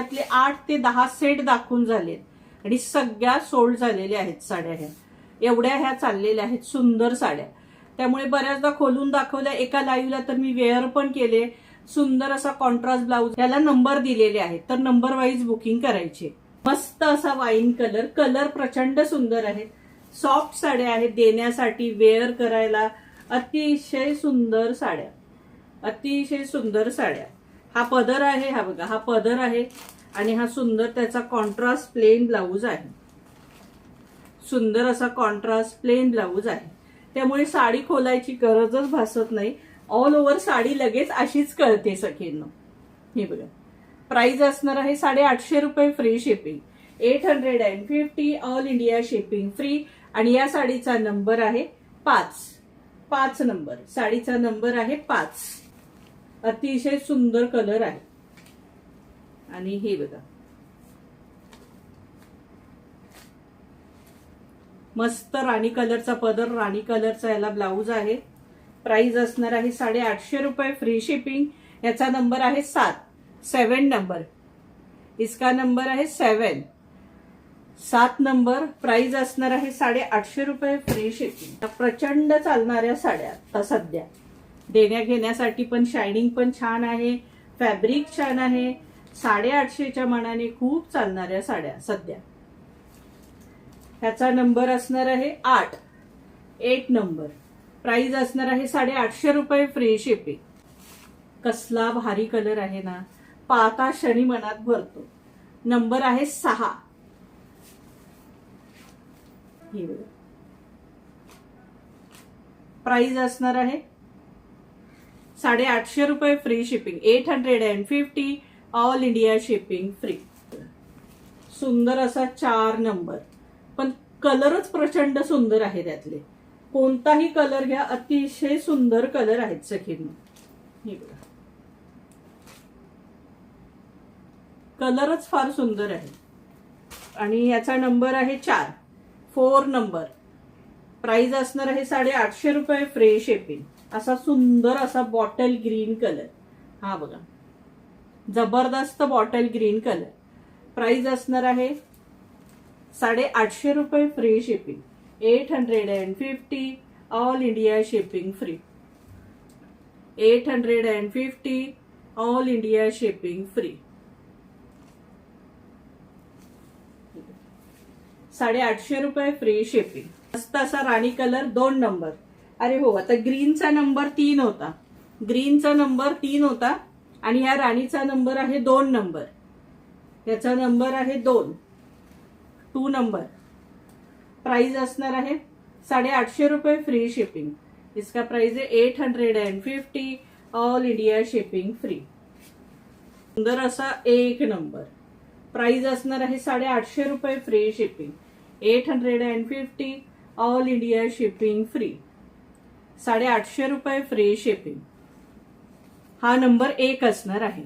यातले 8 ते 10 सेट दाखवून झालेत आणि सगळ्या सोल्ड झालेल्या आहेत साड्या. ह्या एवढ्या ह्या चाललेल्या आहेत सुंदर साड्या. त्यामुळे बऱ्याचदा खोलून दाखवल्या एका लाईव्हला, तर मी वेअर पण केले. सुंदर असा कॉन्ट्रास्ट ब्लाऊज, याला नंबर दिलेले आहेत, तर नंबर वाईज बुकिंग करायचे. मस्त असा वाईन कलर, कलर प्रचंड सुंदर आहेत. सॉफ्ट साड्या आहेत देण्यासाठी, वेअर करायला अतिशय सुंदर साड्या, अतिशय सुंदर साड्या. हा पदर आहे, हा बघा हा पदर आहे आणि हा सुंदर त्याचा कॉन्ट्रास्ट प्लेन ब्लाऊज आहे. सुंदर असा कॉन्ट्रास्ट प्लेन ब्लाऊज आहे. त्यामुळे साडी खोलायची गरजच भासत नाही. ऑल ओव्हर साडी लगेच अशीच कळते सखींनो. हे बघा, प्राइस असणार आहे 850 रुपये free shipping, 850 all India shipping free. आणि या साडीचा नंबर आहे 5 नंबर. साडीचा नंबर आहे 5. अतिशय सुंदर कलर आहे. आणि हे बघा मस्त राणी कलरचा पदर, राणी कलरचा याला ब्लाऊज आहे. प्राइस असणार आहे 850 रुपये फ्री शिपिंग. याचा नंबर आहे 7 नंबर. इसका नंबर आहे 7 नंबर. प्राइस असणार आहे 850 रुपये फ्री शिपिंग. प्रचंड चालणाऱ्या साड्या आता सध्या देण्या घेण्यासाठी पण. शायनिंग पण छान आहे, फॅब्रिक छान आहे. 850च्या मानाने खूप चालणाऱ्या साड्या सध्या. ह्याचा नंबर असणार आहे 8 नंबर. प्राइस असणार आहे 850 रुपये फ्री शिपिंग. कसला भारी कलर आहे ना, पाहता क्षणी मनात भरतो. नंबर आहे 6. प्राइस असणार आहे 850 रुपये free shipping, 850 all India shipping free. सुंदर असा 4 नंबर. पण कलरच प्रचंड सुंदर आहे. त्यातले कोणताही कलर घ्या, अतिशय सुंदर कलर आहेत सखींनो. हे बघा, कलरच फार सुंदर आहे. आणि याचा नंबर आहे 4 नंबर. प्राइस असणार आहे 850 रुपये फ्री शिपिंग. असा सुंदर असा बॉटल ग्रीन कलर. हा बघा, जबरदस्त बॉटल ग्रीन कलर. प्राइस असणार आहे 850 रुपये free shipping, 850 all India shipping free. 850 all India shipping free. 850 रुपये फ्री शिपिंग. मस्त असा राणी कलर 2 नंबर. अरे हो, आता ग्रीनचा नंबर 3 होता. ग्रीनचा नंबर 3 होता आणि या राणीचा नंबर आहे 2 नंबर. याचा नंबर आहे 2 नंबर. प्राइस असणार आहे 850 रुपये फ्री शिपिंग. इसका प्राइस है 850 ऑल इंडिया शिपिंग फ्री. सुंदर असा 1 नंबर. प्राइस असणार आहे 850 रुपये free shipping, 850 all India shipping free. 850 रुपये फ्री शिपिंग. हा नंबर 1 असणार आहे.